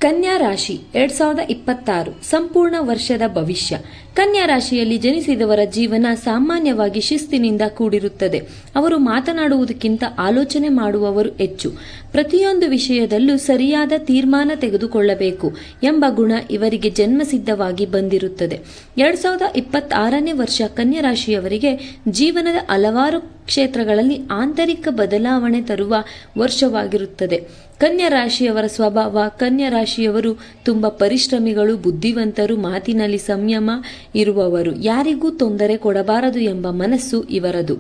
ಕನ್ಯಾ ರಾಶಿ 2026 ಸಂಪೂರ್ಣ ವರ್ಷದ ಭವಿಷ್ಯ. ಕನ್ಯಾ ರಾಶಿಯಲ್ಲಿ ಜನಿಸಿದವರ ಜೀವನ ಸಾಮಾನ್ಯವಾಗಿ ಶಿಸ್ತಿನಿಂದ ಕೂಡಿರುತ್ತದೆ. ಅವರು ಮಾತನಾಡುವುದಕ್ಕಿಂತ ಆಲೋಚನೆ ಮಾಡುವವರು ಹೆಚ್ಚು. ಪ್ರತಿಯೊಂದು ವಿಷಯದಲ್ಲೂ ಸರಿಯಾದ ತೀರ್ಮಾನ ತೆಗೆದುಕೊಳ್ಳಬೇಕು ಎಂಬ ಗುಣ ಇವರಿಗೆ ಜನ್ಮಸಿದ್ಧವಾಗಿ ಬಂದಿರುತ್ತದೆ. 2026ನೇ ವರ್ಷ ಕನ್ಯಾ ರಾಶಿಯವರಿಗೆ ಜೀವನದ ಹಲವಾರು ಕ್ಷೇತ್ರಗಳಲ್ಲಿ ಆಂತರಿಕ ಬದಲಾವಣೆ ತರುವ ವರ್ಷವಾಗಿರುತ್ತದೆ. ಕನ್ಯಾ ರಾಶಿಯವರ ಸ್ವಭಾವ. ಕನ್ಯಾ ರಾಶಿಯವರು ತುಂಬಾ ಪರಿಶ್ರಮಿಗಳು, ಬುದ್ಧಿವಂತರು, ಮಾತಿನಲ್ಲಿ ಸಂಯಮ ಇರುವವರು, ಯಾರಿಗೂ ತೊಂದರೆ ಕೊಡಬಾರದು ಎಂಬ ಮನಸ್ಸು ಇವರದು.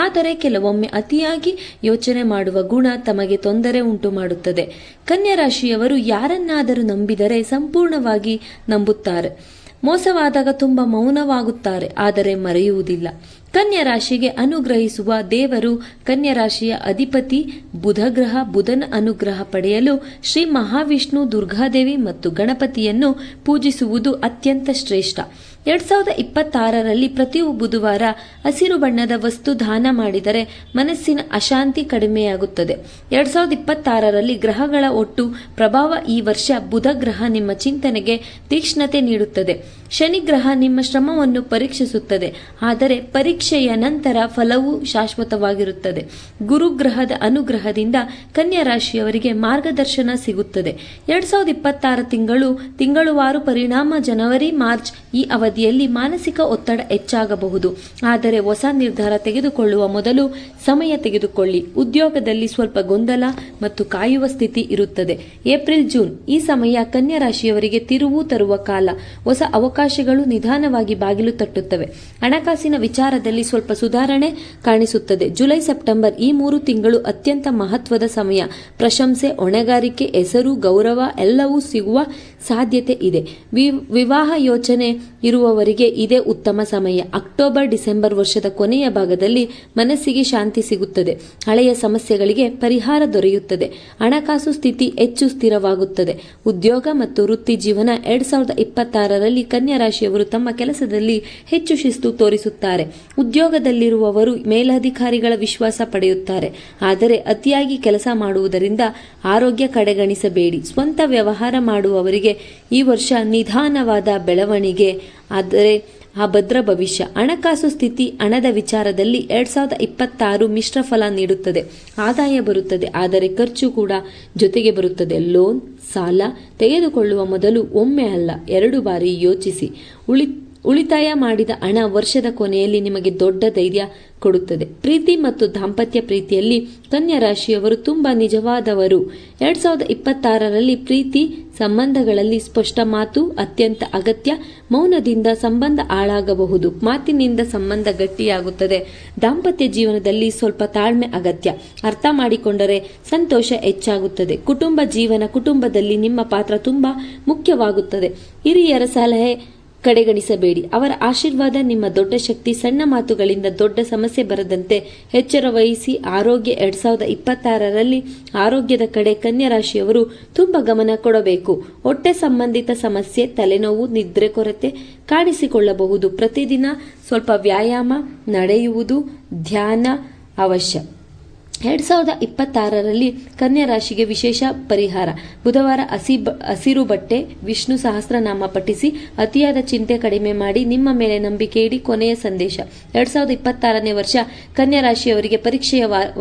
ಆದರೆ ಕೆಲವೊಮ್ಮೆ ಅತಿಯಾಗಿ ಯೋಚನೆ ಮಾಡುವ ಗುಣ ತಮಗೆ ತೊಂದರೆ ಉಂಟು ಮಾಡುತ್ತದೆ. ಕನ್ಯಾ ರಾಶಿಯವರು ಯಾರನ್ನಾದರೂ ನಂಬಿದರೆ ಸಂಪೂರ್ಣವಾಗಿ ನಂಬುತ್ತಾರೆ. ಮೋಸವಾದಾಗ ತುಂಬಾ ಮೌನವಾಗುತ್ತಾರೆ, ಆದರೆ ಮರೆಯುವುದಿಲ್ಲ. ಕನ್ಯಾ ರಾಶಿಗೆ ಅನುಗ್ರಹಿಸುವ ದೇವರು ಕನ್ಯಾ ರಾಶಿಯ ಅಧಿಪತಿ ಬುಧ ಗ್ರಹ. ಬುಧನ ಅನುಗ್ರಹ ಪಡೆಯಲು ಶ್ರೀ ಮಹಾವಿಷ್ಣು, ದುರ್ಗಾದೇವಿ ಮತ್ತು ಗಣಪತಿಯನ್ನು ಪೂಜಿಸುವುದು ಅತ್ಯಂತ ಶ್ರೇಷ್ಠ. 2026ರಲ್ಲಿ ಪ್ರತಿ ಬುಧವಾರ ಹಸಿರು ಬಣ್ಣದ ವಸ್ತು ದಾನ ಮಾಡಿದರೆ ಮನಸ್ಸಿನ ಅಶಾಂತಿ ಕಡಿಮೆಯಾಗುತ್ತದೆ. 2026ರಲ್ಲಿ ಗ್ರಹಗಳ ಒಟ್ಟು ಪ್ರಭಾವ. ಈ ವರ್ಷ ಬುಧ ಗ್ರಹ ನಿಮ್ಮ ಚಿಂತನೆಗೆ ತೀಕ್ಷ್ಣತೆ ನೀಡುತ್ತದೆ. ಶನಿ ಗ್ರಹ ನಿಮ್ಮ ಶ್ರಮವನ್ನು ಪರೀಕ್ಷಿಸುತ್ತದೆ, ಆದರೆ ಪರೀಕ್ಷೆಯ ನಂತರ ಫಲವು ಶಾಶ್ವತವಾಗಿರುತ್ತದೆ. ಗುರು ಗ್ರಹದ ಅನುಗ್ರಹದಿಂದ ಕನ್ಯಾ ರಾಶಿಯವರಿಗೆ ಮಾರ್ಗದರ್ಶನ ಸಿಗುತ್ತದೆ. 2026 ತಿಂಗಳುವಾರು ಪರಿಣಾಮ. ಜನವರಿ ಮಾರ್ಚ್ ಈ ಅವಧಿಯಲ್ಲಿ ಮಾನಸಿಕ ಒತ್ತಡ ಹೆಚ್ಚಾಗಬಹುದು, ಆದರೆ ಹೊಸ ನಿರ್ಧಾರ ತೆಗೆದುಕೊಳ್ಳುವ ಮೊದಲು ಸಮಯ ತೆಗೆದುಕೊಳ್ಳಿ. ಉದ್ಯೋಗದಲ್ಲಿ ಸ್ವಲ್ಪ ಗೊಂದಲ ಮತ್ತು ಕಾಯುವ ಸ್ಥಿತಿ ಇರುತ್ತದೆ. ಏಪ್ರಿಲ್ ಜೂನ್ ಈ ಸಮಯ ಕನ್ಯಾ ರಾಶಿಯವರಿಗೆ ತಿರುವು ತರುವ ಕಾಲ. ಹೊಸ ಅವಕಾಶಗಳು ನಿಧಾನವಾಗಿ ಬಾಗಿಲು ತಟ್ಟುತ್ತವೆ. ಹಣಕಾಸಿನ ವಿಚಾರದಲ್ಲಿ ಸ್ವಲ್ಪ ಸುಧಾರಣೆ ಕಾಣಿಸುತ್ತದೆ. ಜುಲೈ ಸೆಪ್ಟೆಂಬರ್ ಈ 3 ತಿಂಗಳು ಅತ್ಯಂತ ಮಹತ್ವದ ಸಮಯ. ಪ್ರಶಂಸೆ, ಹೊಣೆಗಾರಿಕೆ, ಹೆಸರು, ಗೌರವ ಎಲ್ಲವೂ ಸಿಗುವ ಸಾಧ್ಯತೆ ಇದೆ. ವಿವಾಹ ಯೋಚನೆ ಇರುವವರಿಗೆ ಇದೇ ಉತ್ತಮ ಸಮಯ. ಅಕ್ಟೋಬರ್ ಡಿಸೆಂಬರ್ ವರ್ಷದ ಕೊನೆಯ ಭಾಗದಲ್ಲಿ ಮನಸ್ಸಿಗೆ ಶಾಂತಿ ಸಿಗುತ್ತದೆ. ಹಳೆಯ ಸಮಸ್ಯೆಗಳಿಗೆ ಪರಿಹಾರ ದೊರೆಯುತ್ತದೆ. ಹಣಕಾಸು ಸ್ಥಿತಿ ಹೆಚ್ಚು ಸ್ಥಿರವಾಗುತ್ತದೆ. ಉದ್ಯೋಗ ಮತ್ತು ವೃತ್ತಿ ಜೀವನ. 2026ರಲ್ಲಿ ಕನ್ಯಾ ರಾಶಿಯವರು ತಮ್ಮ ಕೆಲಸದಲ್ಲಿ ಹೆಚ್ಚು ಶಿಸ್ತು ತೋರಿಸುತ್ತಾರೆ. ಉದ್ಯೋಗದಲ್ಲಿರುವವರು ಮೇಲಧಿಕಾರಿಗಳ ವಿಶ್ವಾಸ ಪಡೆಯುತ್ತಾರೆ, ಆದರೆ ಅತಿಯಾಗಿ ಕೆಲಸ ಮಾಡುವುದರಿಂದ ಆರೋಗ್ಯ ಕಡೆಗಣಿಸಬೇಡಿ. ಸ್ವಂತ ವ್ಯವಹಾರ ಮಾಡುವವರಿಗೆ ಈ ವರ್ಷ ನಿಧಾನವಾದ ಬೆಳವಣಿಗೆ, ಆದರೆ ಭದ್ರ ಭವಿಷ್ಯ. ಹಣಕಾಸು ಸ್ಥಿತಿ. ಹಣದ ವಿಚಾರದಲ್ಲಿ 2026 ಮಿಶ್ರ ಫಲ ನೀಡುತ್ತದೆ. ಆದಾಯ ಬರುತ್ತದೆ, ಆದರೆ ಖರ್ಚು ಕೂಡ ಜೊತೆಗೆ ಬರುತ್ತದೆ. ಲೋನ್, ಸಾಲ ತೆಗೆದುಕೊಳ್ಳುವ ಮೊದಲು ಒಮ್ಮೆ ಅಲ್ಲ 2 ಬಾರಿ ಯೋಚಿಸಿ. ಉಳಿತಾಯ ಮಾಡಿದ ಹಣ ವರ್ಷದ ಕೊನೆಯಲ್ಲಿ ನಿಮಗೆ ದೊಡ್ಡ ಧೈರ್ಯ ಕೊಡುತ್ತದೆ. ಪ್ರೀತಿ ಮತ್ತು ದಾಂಪತ್ಯ. ಪ್ರೀತಿಯಲ್ಲಿ ಕನ್ಯಾ ರಾಶಿಯವರು ತುಂಬಾ ನಿಜವಾದವರು. 2026ರಲ್ಲಿ ಪ್ರೀತಿ ಸಂಬಂಧಗಳಲ್ಲಿ ಸ್ಪಷ್ಟ ಮಾತು ಅತ್ಯಂತ ಅಗತ್ಯ. ಮೌನದಿಂದ ಸಂಬಂಧ ಹಾಳಾಗಬಹುದು, ಮಾತಿನಿಂದ ಸಂಬಂಧ ಗಟ್ಟಿಯಾಗುತ್ತದೆ. ದಾಂಪತ್ಯ ಜೀವನದಲ್ಲಿ ಸ್ವಲ್ಪ ತಾಳ್ಮೆ ಅಗತ್ಯ. ಅರ್ಥ ಮಾಡಿಕೊಂಡರೆ ಸಂತೋಷ ಹೆಚ್ಚಾಗುತ್ತದೆ. ಕುಟುಂಬ ಜೀವನ. ಕುಟುಂಬದಲ್ಲಿ ನಿಮ್ಮ ಪಾತ್ರ ತುಂಬಾ ಮುಖ್ಯವಾಗುತ್ತದೆ. ಹಿರಿಯರ ಸಲಹೆ ಕಡೆಗಣಿಸಬೇಡಿ, ಅವರ ಆಶೀರ್ವಾದ ನಿಮ್ಮ ದೊಡ್ಡ ಶಕ್ತಿ. ಸಣ್ಣ ಮಾತುಗಳಿಂದ ದೊಡ್ಡ ಸಮಸ್ಯೆ ಬರದಂತೆ ಎಚ್ಚರ ವಹಿಸಿ. ಆರೋಗ್ಯ. 2026ರಲ್ಲಿ ಆರೋಗ್ಯದ ಕಡೆ ಕನ್ಯಾ ರಾಶಿಯವರು ತುಂಬಾ ಗಮನ ಕೊಡಬೇಕು. ಹೊಟ್ಟೆ ಸಂಬಂಧಿತ ಸಮಸ್ಯೆ, ತಲೆನೋವು, ನಿದ್ರೆ ಕೊರತೆ ಕಾಣಿಸಿಕೊಳ್ಳಬಹುದು. ಪ್ರತಿದಿನ ಸ್ವಲ್ಪ ವ್ಯಾಯಾಮ, ನಡೆಯುವುದು, ಧ್ಯಾನ ಅವಶ್ಯ. 2026ರಲ್ಲಿ ಕನ್ಯಾ ರಾಶಿಗೆ ವಿಶೇಷ ಪರಿಹಾರ. ಬುಧವಾರ ಹಸಿರು ಬಟ್ಟೆ, ವಿಷ್ಣು ಸಹಸ್ರನಾಮ ಪಠಿಸಿ. ಅತಿಯಾದ ಚಿಂತೆ ಕಡಿಮೆ ಮಾಡಿ. ನಿಮ್ಮ ಮೇಲೆ ನಂಬಿಕೆ ಇಡಿ. ಕೊನೆಯ ಸಂದೇಶ. 2026ನೇ ವರ್ಷ ಕನ್ಯಾ ರಾಶಿಯವರಿಗೆ ಪರೀಕ್ಷೆಯ ವರ್ಷ.